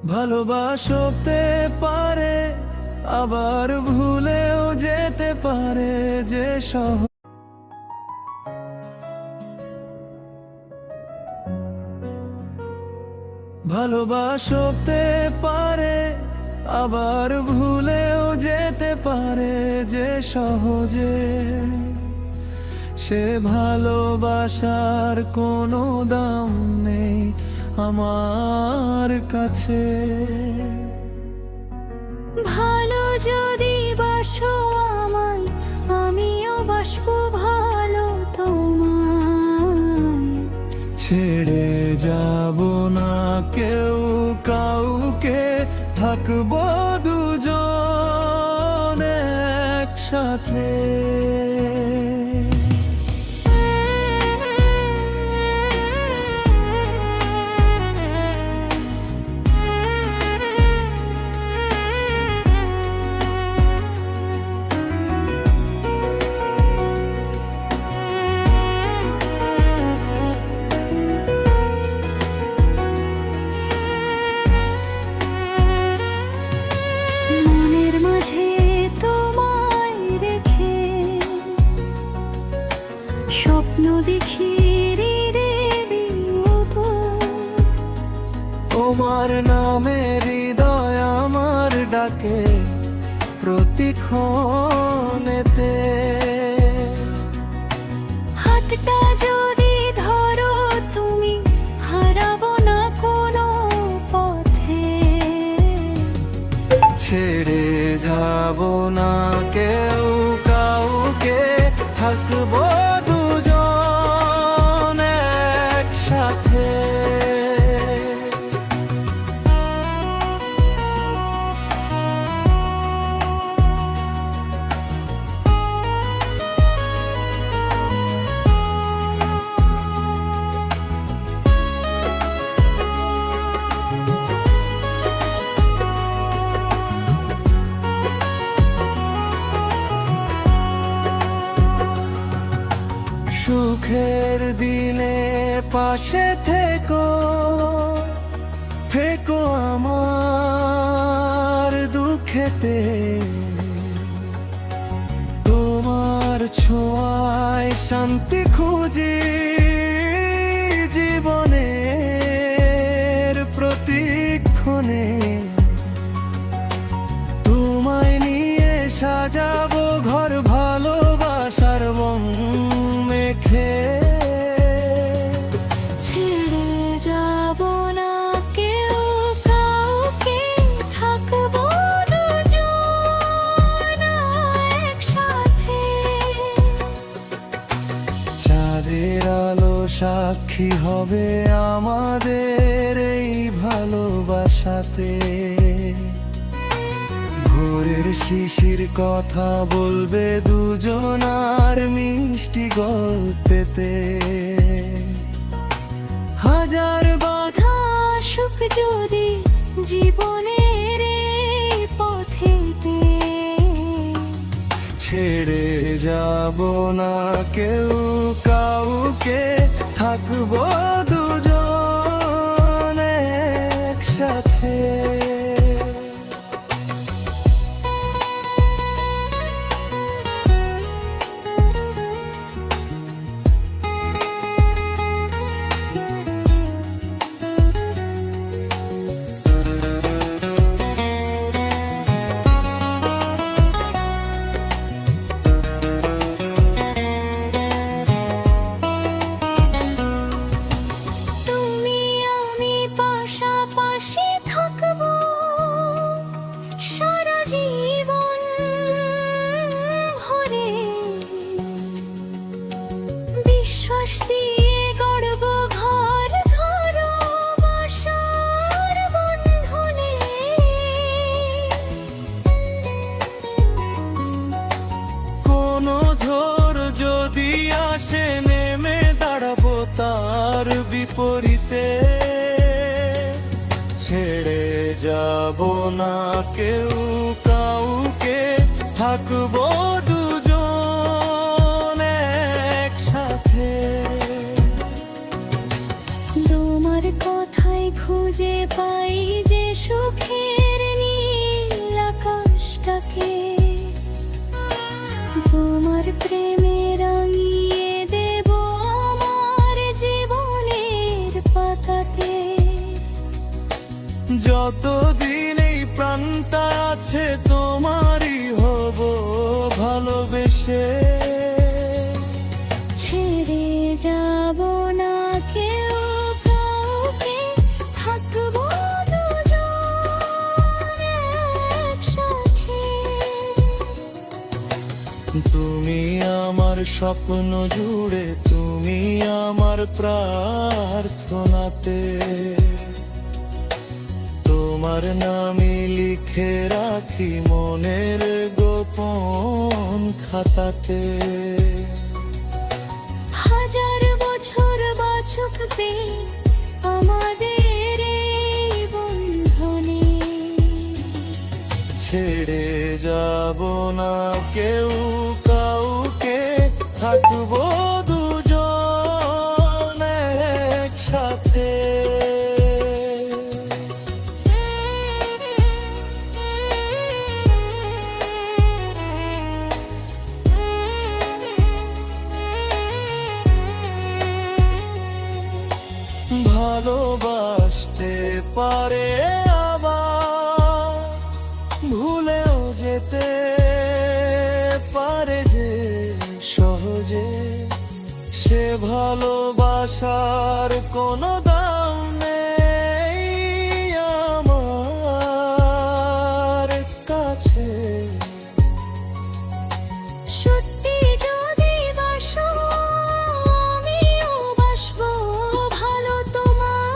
ভালোবাসতে পারে আবার ভুলেও যেতে পারে যে ভালোবাসতে পারে আবার ভুলেও যেতে পারে যে সহজে সে ভালোবাসার কোনো দাম নেই আমার কাছে। ভালো যদি বাসো আমায়, আমিও বাসবো ভালো তোমায়। ছেড়ে যাব না কেউ কাউকে, থাকবো দুজন একসাথে। মনের মাঝে তোমায় রেখে স্বপ্ন দেখি তোমার নামে হৃদয় আমার ডাকে প্রতিক্ষণেতে। হাতটা যদি ধরো তুমি, হারাবো না কোনো পথে। ছেড়ে যাব না কেউ কাউকে, থাকবো দুজন একসাথে। সুখের দিনে পাশে থেকো, থেকো আমার দুঃখেতে। তোমার ছোঁয়ায় শান্তি খুঁজি জীবনের প্রতিক্ষণে। তোমায় নিয়ে সাজাবো ঘর ভালোবাসার বন মেখে। ছেড়ে যাব না কেউ কাউকে, থাকবো দুজন একসাথে। চাঁদের আলো সাক্ষী হবে আমাদের এই ভালোবাসাতে। ভোরের শিশির কথা বলবে দুজনার মিষ্টি গল্পেতে। হাজার বাধা সুখ যদি জীবনের এই পথেতে, ছেড়ে যাব না কেউ কাউকে, থাকবো দুজন একসাথে। তুমি আমি পাশাপাশি থাকবো সারা জীবন ভরে। বিশ্বাস দিয়ে গড়বো ঘর ঘর বাসার বন্ধনে। কোনো ঝড় যদি আসে নেমে দাঁড়াবো তার বিপরীতে। ছেড়ে যাব না কেউ কাউকে, থাকবো দুজন একসাথে। তোমার কথাই খুঁজে পাই যে যতদিন এই প্রাণটা আছে তোমারই হব ভালোবেসে। ছেড়ে যাব না কেউ কাউকে, থাকবো দুজন একসাথে। তুমি আমার স্বপ্ন জুড়ে, তুমি আমার প্রার্থনাতে, তোমার নামে লিখে রাখি মনের গোপন খাতাতে। হাজার বছর বাঁচুক বে আমাদের এই বন্ধনে, ছেড়ে যাব না কেউ কাউকে, থাকবো দুজন একসাথে। ভালোবাসতে পারে আবার ভুলেও যেতে পারে যে সহজে, সে ভালোবাসার কোনো দাম নেই আমার কাছে। সত্যি যদি বাসো আমিও বাসবো ভালো তোমার।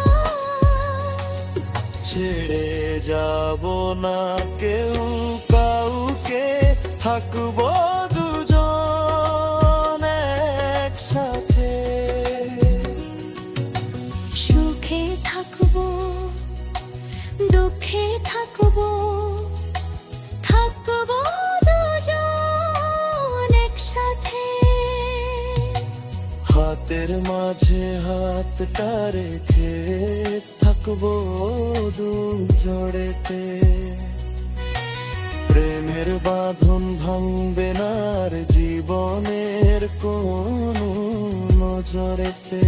ছেড়ে যাব না কেউ কাউকে, থাকবো দুজন একসাথে। সুখে থাকবো দুঃখে থাকবো, থাকবো দুজন একসাথে। হাতের মাঝে হাতটা রেখে থাকবো দুজড়েতে। প্রেমের বাঁধন ভাঙবে না আর জীবনের কোন নজরেতে।